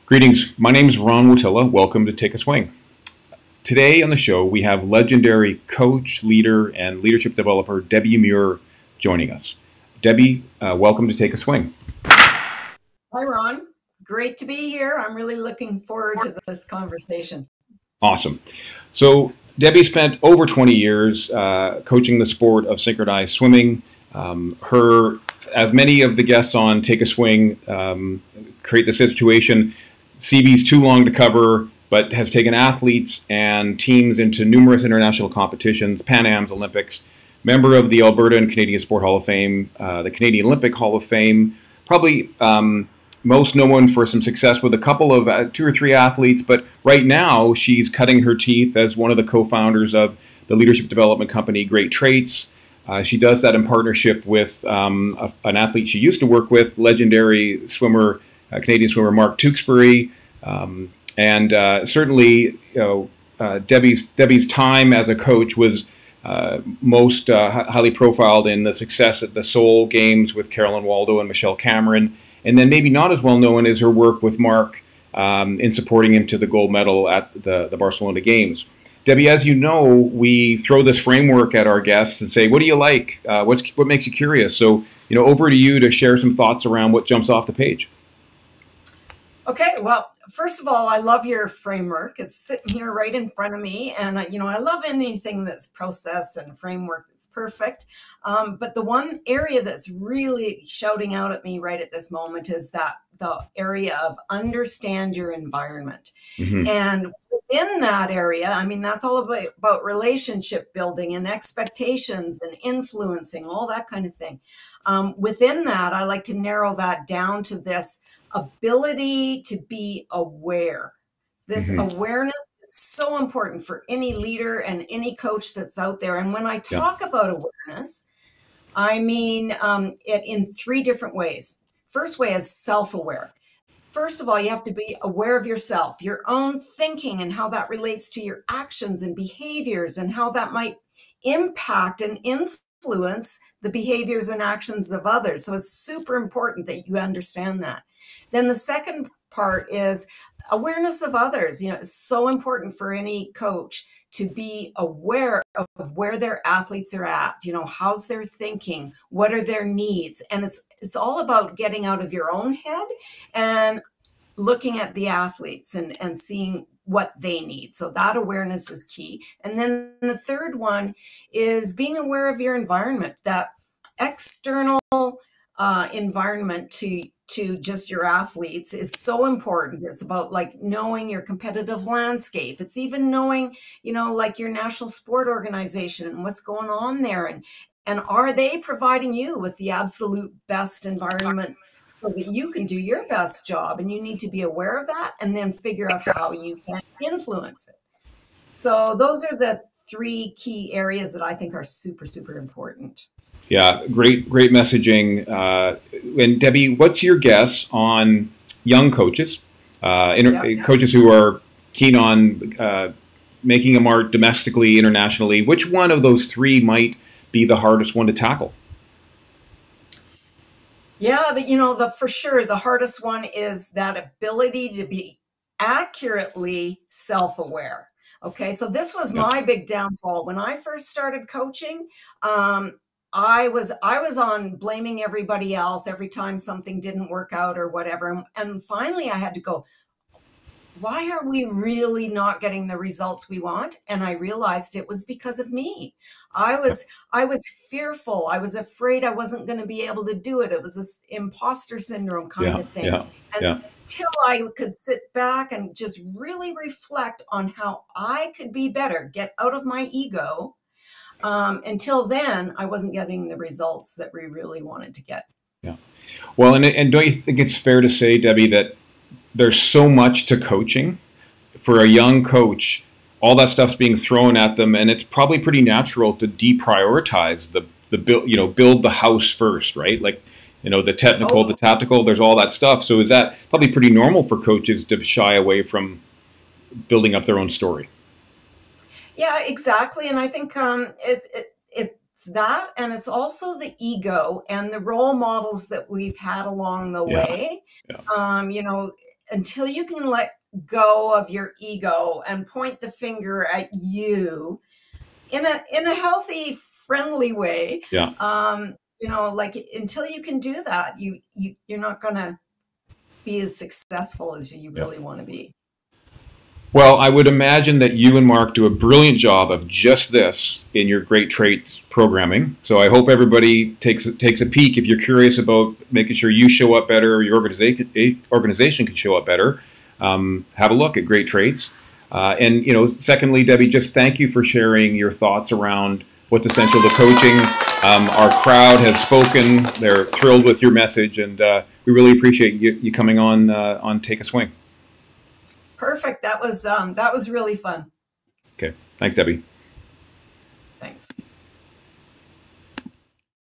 Greetings. My name is Ron Wotilla. Welcome to Take a Swing. Today on the show, we have legendary coach, leader, and leadership developer Debbie Muir joining us. Debbie, welcome to Take a Swing. Hi, Ron. Great to be here. I'm really looking forward to this conversation. Awesome. So, Debbie spent over 20 years coaching the sport of synchronized swimming. As many of the guests on Take a Swing create the situation, CV's too long to cover, but has taken athletes and teams into numerous international competitions, Pan Am's, Olympics, member of the Alberta and Canadian Sport Hall of Fame, the Canadian Olympic Hall of Fame, probably most known for some success with a couple of two or three athletes, but right now she's cutting her teeth as one of the co-founders of the leadership development company Great Traits. She does that in partnership with an athlete she used to work with, legendary swimmer, Canadian swimmer Mark Tewksbury, and certainly, Debbie's time as a coach was most highly profiled in the success at the Seoul Games with Carolyn Waldo and Michelle Cameron, and then maybe not as well known as her work with Mark in supporting him to the gold medal at the Barcelona Games. Debbie, as you know, we throw this framework at our guests and say, what do you like? What makes you curious? So, over to you to share some thoughts around what jumps off the page. Okay, well, first of all, I love your framework. It's sitting here right in front of me. And, I love anything that's process and framework that's perfect. But the one area that's really shouting out at me right at this moment is that the area of understand your environment. Mm-hmm. And within that area, that's all about relationship building and expectations and influencing, all that kind of thing. Within that, I like to narrow that down to this ability to be aware. This mm-hmm. awareness is so important for any leader and any coach that's out there. And when I talk about awareness, I mean it in three different ways. First way is self-aware. First of all, you have to be aware of yourself, your own thinking, and how that relates to your actions and behaviors, and how that might impact and influence the behaviors and actions of others. So it's super important that you understand that. Then the second part is awareness of others. It's so important for any coach to be aware of where their athletes are at, how's their thinking, what are their needs. And it's all about getting out of your own head and looking at the athletes and seeing what they need. So that awareness is key. And then the third one is being aware of your environment, that external environment to just your athletes is so important. It's about knowing your competitive landscape. It's even knowing, your national sport organization and what's going on there. And are they providing you with the absolute best environment so that you can do your best job? And you need to be aware of that and then figure out how you can influence it. So those are the three key areas that I think are super, super important. Yeah, great messaging. And Debbie, what's your guess on young coaches, coaches who are keen on making a mark domestically, internationally? Which one of those three might be the hardest one to tackle? Yeah, for sure, the hardest one is that ability to be accurately self-aware. Okay, so this was my big downfall. When I first started coaching, I was on blaming everybody else every time something didn't work out or whatever. And finally I had to go, why are we really not getting the results we want? And I realized it was because of me. I was fearful. I was afraid I wasn't going to be able to do it. It was this imposter syndrome kind of thing. Until I could sit back and just really reflect on how I could be better, get out of my ego. Until then, I wasn't getting the results that we really wanted to get. Yeah. Well, and don't you think it's fair to say, Debbie, that there's so much to coaching for a young coach? All that stuff's being thrown at them, and it's probably pretty natural to deprioritize the build the house first, right? The technical, the tactical. There's all that stuff. So is that probably pretty normal for coaches to shy away from building up their own story? Yeah, exactly. And I think it's that, and it's also the ego and the role models that we've had along the way. until you can let go of your ego and point the finger at you in a healthy, friendly way, Yeah. you know, like until you can do that, you're not going to be as successful as you Yeah. really want to be. Well, I would imagine that you and Mark do a brilliant job of just this in your Great Traits programming. So I hope everybody takes a peek if you're curious about making sure you show up better, or your organization can show up better. Have a look at Great Traits. And, you know, secondly, Debbie, just thank you for sharing your thoughts around what's essential to coaching. Our crowd has spoken; they're thrilled with your message, and we really appreciate you coming on Take a Swing. Perfect. That was really fun. Okay, thanks, Debbie. Thanks.